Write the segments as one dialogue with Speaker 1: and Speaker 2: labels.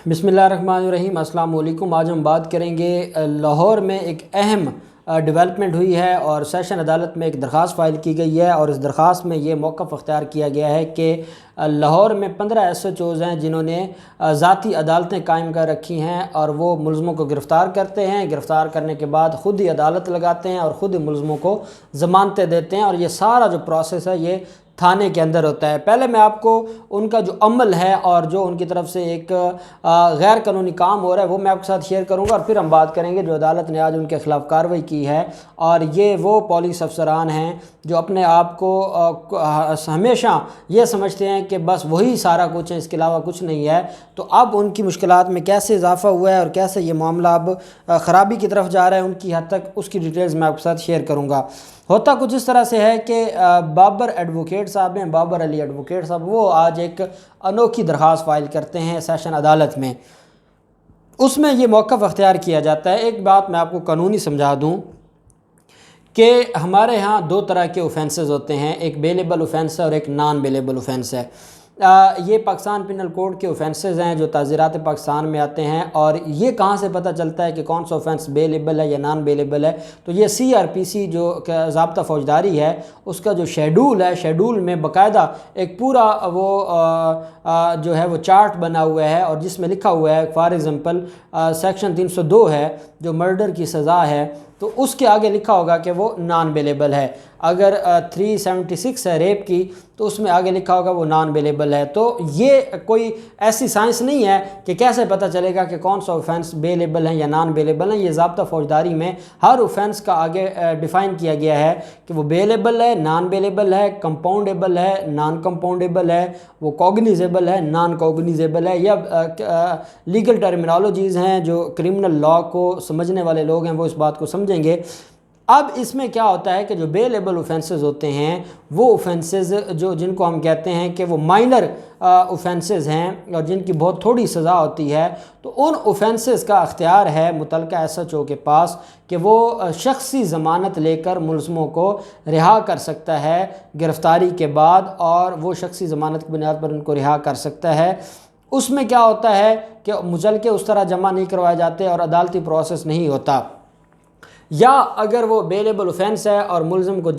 Speaker 1: بسم اللہ الرحمن الرحیم۔ السلام علیکم۔ آج ہم بات کریں گے لاہور میں ایک اہم ڈیولپمنٹ ہوئی ہے اور سیشن عدالت میں ایک درخواست فائل کی گئی ہے، اور اس درخواست میں یہ موقف اختیار کیا گیا ہے کہ لاہور میں 15 SHOs ہیں جنہوں نے ذاتی عدالتیں قائم کر رکھی ہیں، اور وہ ملزموں کو گرفتار کرتے ہیں، گرفتار کرنے کے بعد خود ہی عدالت لگاتے ہیں اور خود ہی ملزموں کو ضمانتیں دیتے ہیں، اور یہ سارا جو پروسیس ہے یہ تھانے کے اندر ہوتا ہے۔ پہلے میں آپ کو ان کا جو عمل ہے اور جو ان کی طرف سے ایک غیر قانونی کام ہو رہا ہے وہ میں آپ کے ساتھ شیئر کروں گا، اور پھر ہم بات کریں گے جو عدالت نے آج ان کے خلاف کارروائی کی ہے۔ اور یہ وہ پولیس افسران ہیں جو اپنے آپ کو ہمیشہ یہ سمجھتے ہیں کہ بس وہی سارا کچھ ہے، اس کے علاوہ کچھ نہیں ہے۔ تو اب ان کی مشکلات میں کیسے اضافہ ہوا ہے اور کیسے یہ معاملہ اب خرابی کی طرف جا رہا ہے ان کی حد تک، اس کی ڈیٹیلز میں آپ کے ساتھ شیئر کروں گا۔ ہوتا کچھ اس طرح سے ہے کہ بابر ایڈوکیٹ صاحب ہیں، بابر علی ایڈوکیٹ صاحب، وہ آج ایک انوکھی درخواست فائل کرتے ہیں سیشن عدالت میں۔ اس میں یہ موقف اختیار کیا جاتا ہے۔ ایک بات میں آپ کو قانونی سمجھا دوں کہ ہمارے ہاں دو طرح کے اوفینسز ہوتے ہیں، ایک بیلیبل اوفینس ہے اور ایک نان بیلیبل اوفینس ہے۔ یہ پاکستان پینل کوڈ کے اوفینسز ہیں جو تعزیرات پاکستان میں آتے ہیں، اور یہ کہاں سے پتہ چلتا ہے کہ کون سا اوفینس بیلیبل ہے یا نان بیلیبل ہے؟ تو یہ CRPC جو ضابطہ فوجداری ہے اس کا جو شیڈول ہے، شیڈول میں باقاعدہ ایک پورا وہ جو ہے وہ چارٹ بنا ہوا ہے، اور جس میں لکھا ہوا ہے فار ایگزامپل سیکشن 302 ہے جو مرڈر کی سزا ہے، تو اس کے آگے لکھا ہوگا کہ وہ نان بیلیبل ہے۔ اگر 376 ہے ریپ کی تو اس میں آگے لکھا ہوگا وہ نان بیلیبل ہے۔ تو یہ کوئی ایسی سائنس نہیں ہے کہ کیسے پتہ چلے گا کہ کون سا اوفینس بیلیبل ہے یا نان بیلیبل ہے۔ یہ ضابطہ فوجداری میں ہر اوفینس کا آگے ڈیفائن کیا گیا ہے کہ وہ بیلیبل ہے، نان بیلیبل ہے، کمپاؤنڈیبل ہے، نان کمپاؤنڈیبل ہے، وہ کوگنیزیبل ہے، نان کوگنیزیبل ہے۔ یا لیگل ٹرمینالوجیز ہیں جو کرمنل لاء کو سمجھنے والے لوگ ہیں وہ اس بات کو سمجھیں گے۔ اب اس میں کیا ہوتا ہے کہ جو بیلیبل اوفینسز ہوتے ہیں وہ اوفینسز جن کو ہم کہتے ہیں کہ وہ مائنر اوفینسز ہیں اور جن کی بہت تھوڑی سزا ہوتی ہے، تو ان اوفینسز کا اختیار ہے متعلقہ SHO کے پاس کہ وہ شخصی ضمانت لے کر ملزموں کو رہا کر سکتا ہے گرفتاری کے بعد، اور وہ شخصی ضمانت کی بنیاد پر ان کو رہا کر سکتا ہے۔ اس میں کیا ہوتا ہے کہ مچلکے اس طرح جمع نہیں کروائے جاتے اور عدالتی پروسیس نہیں ہوتا۔ یا اگر وہ بیلیبل اوفینس ہے اور ملزم کو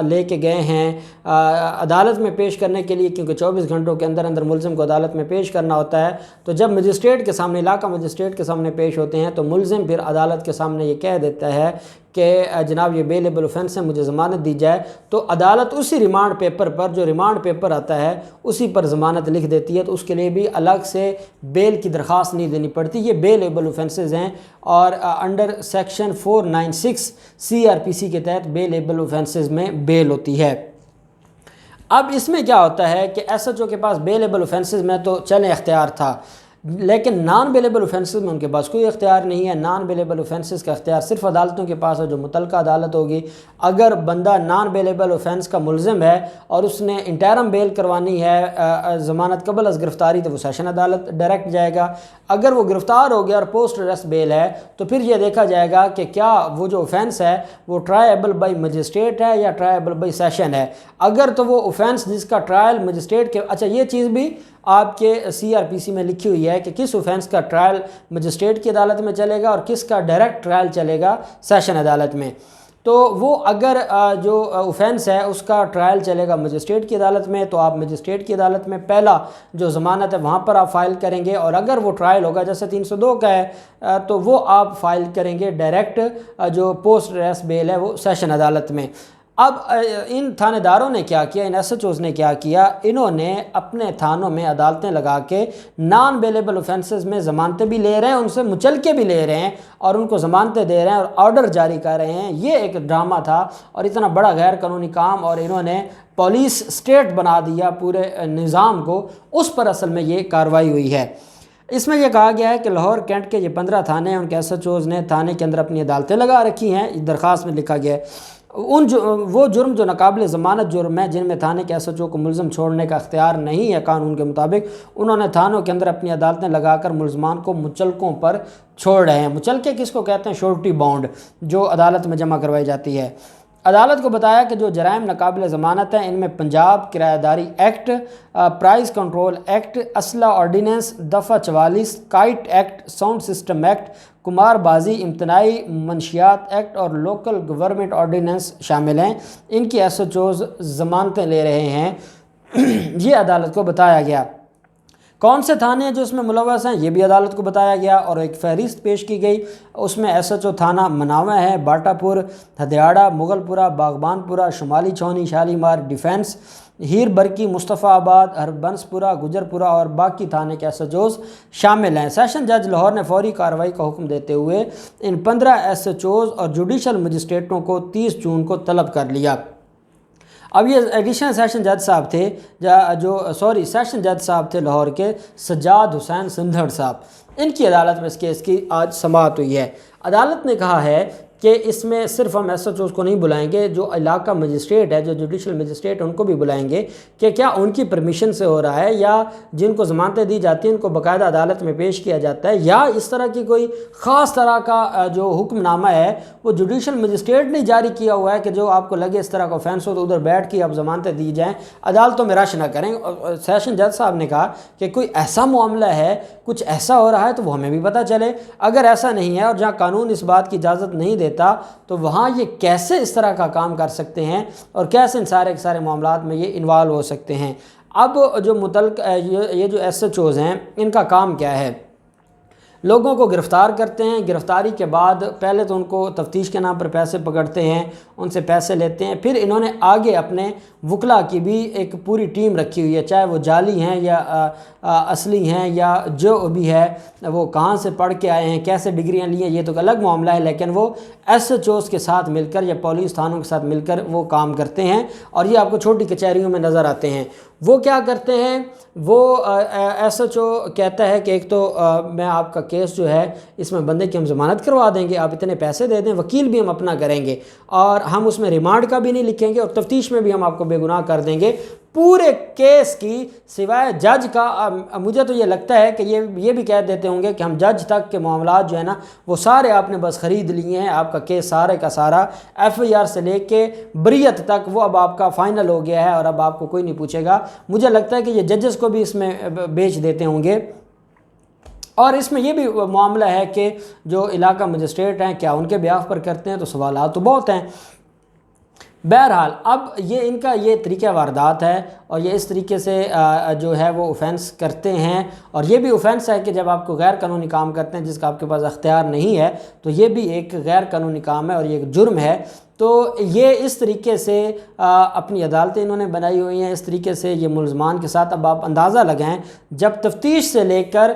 Speaker 1: لے کے گئے ہیں عدالت میں پیش کرنے کے لیے، کیونکہ 24 گھنٹوں کے اندر اندر ملزم کو عدالت میں پیش کرنا ہوتا ہے، تو جب مجسٹریٹ کے سامنے، علاقہ مجسٹریٹ کے سامنے پیش ہوتے ہیں تو ملزم پھر عدالت کے سامنے یہ کہہ دیتا ہے کہ جناب یہ بیلیبل اوفینس ہے، مجھے ضمانت دی جائے، تو عدالت اسی ریمانڈ پیپر پر، جو ریمانڈ پیپر آتا ہے اسی پر ضمانت لکھ دیتی ہے، تو اس کے لیے بھی الگ سے بیل کی درخواست نہیں دینی پڑتی۔ یہ بیلیبل اوفینسز ہیں، اور انڈر سیکشن 496 CRPC کے تحت بیلیبل اوفینسز میں بیل ہوتی ہے۔ اب اس میں کیا ہوتا ہے کہ SHO کے پاس بیلیبل اوفینسز میں تو چلیں اختیار تھا، لیکن نان بیلیبل اوفینسز میں ان کے پاس کوئی اختیار نہیں ہے۔ نان بیلیبل اوفینسز کا اختیار صرف عدالتوں کے پاس ہے، جو متعلقہ عدالت ہوگی۔ اگر بندہ نان بیلیبل اوفینس کا ملزم ہے اور اس نے انٹرم بیل کروانی ہے ضمانت قبل از گرفتاری، تو وہ سیشن عدالت ڈائریکٹ جائے گا۔ اگر وہ گرفتار ہو گیا اور پوسٹ اریسٹ بیل ہے تو پھر یہ دیکھا جائے گا کہ کیا وہ جو اوفینس ہے وہ ٹرائیبل بائی مجسٹریٹ ہے یا ٹرائیبل بائی سیشن ہے۔ اگر تو وہ اوفینس جس کا ٹرائل مجسٹریٹ کے، اچھا یہ چیز بھی آپ کے CRPC میں لکھی ہوئی ہے کہ کس اوفینس کا ٹرائل مجسٹریٹ کی عدالت میں چلے گا اور کس کا ڈائریکٹ ٹرائل چلے گا سیشن عدالت میں۔ تو وہ اگر جو اوفینس ہے اس کا ٹرائل چلے گا مجسٹریٹ کی عدالت میں، تو آپ مجسٹریٹ کی عدالت میں پہلا جو ضمانت ہے وہاں پر آپ فائل کریں گے، اور اگر وہ ٹرائل ہوگا جیسے 302 کا ہے تو وہ آپ فائل کریں گے ڈائریکٹ جو پوسٹ ریسٹ بیل ہے وہ سیشن عدالت میں۔ اب ان تھانے داروں نے کیا کیا، ان SHOs نے کیا کیا، انہوں نے اپنے تھانوں میں عدالتیں لگا کے نان بیلیبل اوفینسز میں ضمانتیں بھی لے رہے ہیں، ان سے مچلکے بھی لے رہے ہیں اور ان کو ضمانتیں دے رہے ہیں اور آرڈر جاری کر رہے ہیں۔ یہ ایک ڈرامہ تھا اور اتنا بڑا غیر قانونی کام، اور انہوں نے پولیس اسٹیٹ بنا دیا پورے نظام کو، اس پر اصل میں یہ کارروائی ہوئی ہے۔ اس میں یہ کہا گیا ہے کہ لاہور کینٹ کے یہ 15 تھانے ہیں، ان کے SHOs نے تھانے کے اندر اپنی عدالتیں لگا رکھی ہیں۔ درخواست میں لکھا گیا ہے وہ جرم جو ناقابل ضمانت جرم ہے، جن میں تھانے کے SHO کو ملزم چھوڑنے کا اختیار نہیں ہے قانون کے مطابق، انہوں نے تھانوں کے اندر اپنی عدالتیں لگا کر ملزمان کو مچلکوں پر چھوڑ رہے ہیں۔ مچلکے کس کو کہتے ہیں؟ شورٹی بانڈ جو عدالت میں جمع کروائی جاتی ہے۔ عدالت کو بتایا کہ جو جرائم ناقابل ضمانت ہیں ان میں پنجاب کرایہ داری ایکٹ، پرائز کنٹرول ایکٹ، اسلحہ آرڈیننس دفعہ 44، kite act, sound system act, قمار بازی امتناعی منشیات ایکٹ اور لوکل گورنمنٹ آرڈیننس شامل ہیں۔ ان کی ایس ایچ اوز ضمانتیں لے رہے ہیں، یہ عدالت کو بتایا گیا۔ کون سے تھانے ہیں جو اس میں ملوث ہیں یہ بھی عدالت کو بتایا گیا، اور ایک فہرست پیش کی گئی۔ اس میں ایس ایچ او تھانہ مناوہ ہے، باٹا پور، ہدیاڑہ، مغل پورہ، باغبان پورہ، شمالی چھونی، شالیمار، ڈیفینس، ہیر برکی، مصطفیٰ آباد، ہربنس پورہ، گجر پورہ اور باقی تھانے کے ایس ایچ اوز شامل ہیں۔ سیشن جج لاہور نے فوری کارروائی کا حکم دیتے ہوئے ان 15 ایس ایچ اوز اور جوڈیشل مجسٹریٹوں کو 30 جون کو طلب کر لیا۔ اب یہ ایڈیشنل سیشن جج صاحب تھے سیشن جج صاحب تھے لاہور کے سجاد حسین سندھڑ صاحب، ان کی عدالت میں اس کیس کی آج سماعت ہوئی ہے۔ عدالت نے کہا ہے کہ اس میں صرف ہم ایس ایچ اوز کو نہیں بلائیں گے، جو علاقہ مجسٹریٹ ہے، جو جوڈیشل مجسٹریٹ ان کو بھی بلائیں گے کہ کیا ان کی پرمیشن سے ہو رہا ہے، یا جن کو ضمانتیں دی جاتی ہیں ان کو باقاعدہ عدالت میں پیش کیا جاتا ہے، یا اس طرح کی کوئی خاص طرح کا جو حکم نامہ ہے وہ جوڈیشل مجسٹریٹ نے جاری کیا ہوا ہے کہ جو آپ کو لگے اس طرح کا offense ہو تو ادھر بیٹھ کے آپ ضمانتیں دی جائیں، عدالتوں میں رش نہ کریں۔ سیشن جج صاحب نے کہا کہ کوئی ایسا معاملہ ہے، کچھ ایسا ہو رہا ہے تو وہ ہمیں بھی پتہ چلے، اگر ایسا نہیں ہے اور جہاں قانون اس بات کی اجازت نہیں دیتا تو وہاں یہ کیسے اس طرح کا کام کر سکتے ہیں اور کیسے ان سارے معاملات میں یہ انوالو ہو سکتے ہیں۔ اب جو یہ جو ایس ایچ اوز ہیں ان کا کام کیا ہے؟ لوگوں کو گرفتار کرتے ہیں، گرفتاری کے بعد پہلے تو ان کو تفتیش کے نام پر پیسے پکڑتے ہیں، ان سے پیسے لیتے ہیں، پھر انہوں نے آگے اپنے وکلاء کی بھی ایک پوری ٹیم رکھی ہوئی ہے، چاہے وہ جعلی ہیں یا اصلی ہیں یا جو بھی ہے، وہ کہاں سے پڑھ کے آئے ہیں، کیسے ڈگریاں لی ہیں، یہ تو الگ معاملہ ہے، لیکن وہ ایس ایچ اوز کے ساتھ مل کر یا پولیس تھانوں کے ساتھ مل کر وہ کام کرتے ہیں، اور یہ آپ کو چھوٹی کچہریوں میں نظر آتے ہیں۔ وہ کیا کرتے ہیں؟ وہ ایس ایچ او کہتا ہے کہ ایک تو میں آپ کا کیس جو ہے اس میں بندے کی ہم ضمانت کروا دیں گے، آپ اتنے پیسے دے دیں، وکیل بھی ہم اپنا کریں گے، اور ہم اس میں ریمانڈ کا بھی نہیں لکھیں گے، اور تفتیش میں بھی ہم آپ کو بے گناہ کر دیں گے پورے کیس کی، سوائے جج کا۔ مجھے تو یہ لگتا ہے کہ یہ بھی کہہ دیتے ہوں گے کہ ہم جج تک کے معاملات جو ہے نا وہ سارے آپ نے بس خرید لیے ہیں، آپ کا کیس سارے کا سارا ایف آئی آر سے لے کے بریت تک وہ اب آپ کا فائنل ہو گیا ہے اور اب آپ کو کوئی نہیں پوچھے گا۔ مجھے لگتا ہے کہ یہ ججز کو بھی اس میں بیچ دیتے ہوں گے، اور اس میں یہ بھی معاملہ ہے کہ جو علاقہ مجسٹریٹ ہیں کیا ان کے بیاف پر کرتے ہیں، تو سوالات تو بہت ہیں۔ بہرحال اب یہ ان کا یہ طریقہ واردات ہے، اور یہ اس طریقے سے جو ہے وہ اوفینس کرتے ہیں، اور یہ بھی اوفینس ہے کہ جب آپ کو غیر قانونی کام کرتے ہیں جس کا آپ کے پاس اختیار نہیں ہے تو یہ بھی ایک غیر قانونی کام ہے اور یہ ایک جرم ہے۔ تو یہ اس طریقے سے اپنی عدالتیں انہوں نے بنائی ہوئی ہیں، اس طریقے سے یہ ملزمان کے ساتھ۔ اب آپ اندازہ لگائیں جب تفتیش سے لے کر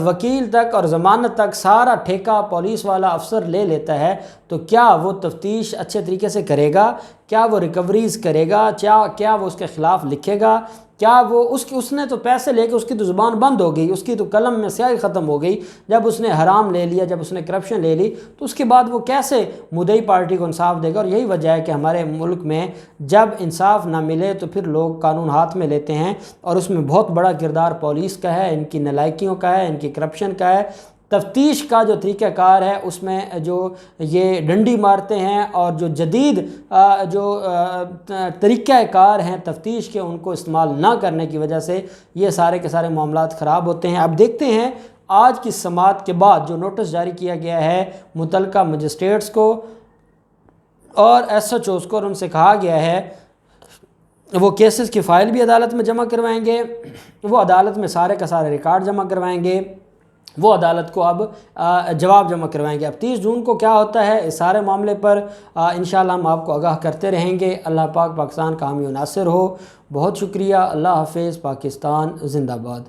Speaker 1: وکیل تک اور ضمانت تک سارا ٹھیکہ پولیس والا افسر لے لیتا ہے تو کیا وہ تفتیش اچھے طریقے سے کرے گا؟ کیا وہ ریکوریز کرے گا؟ کیا وہ اس کے خلاف لکھے گا؟ کیا وہ اس نے تو پیسے لے کے اس کی تو زبان بند ہو گئی، اس کی تو قلم میں سیاہی ختم ہو گئی، جب اس نے حرام لے لیا، جب اس نے کرپشن لے لی تو اس کے بعد وہ کیسے مدعی پارٹی کو انصاف دے گا؟ اور یہی وجہ ہے کہ ہمارے ملک میں جب انصاف نہ ملے تو پھر لوگ قانون ہاتھ میں لیتے ہیں، اور اس میں بہت بڑا کردار پولیس کا ہے، ان کی نالائکیوں کا ہے، ان کی کرپشن کا ہے۔ تفتیش کا جو طریقہ کار ہے اس میں جو یہ ڈنڈی مارتے ہیں، اور جو جدید جو طریقہ کار ہیں تفتیش کے ان کو استعمال نہ کرنے کی وجہ سے یہ سارے کے سارے معاملات خراب ہوتے ہیں۔ اب دیکھتے ہیں آج کی سماعت کے بعد جو نوٹس جاری کیا گیا ہے متعلقہ مجسٹریٹس کو اور ایس ایچ اوز کو، اور ان سے کہا گیا ہے وہ کیسز کی فائل بھی عدالت میں جمع کروائیں گے، وہ عدالت میں سارے کا سارے ریکارڈ جمع کروائیں گے، وہ عدالت کو اب جواب جمع کروائیں گے۔ اب 30 جون کو کیا ہوتا ہے اس سارے معاملے پر انشاءاللہ ہم آپ کو آگاہ کرتے رہیں گے۔ اللہ پاک پاکستان کا حامی و ناصر ہو۔ بہت شکریہ۔ اللہ حافظ۔ پاکستان زندہ باد۔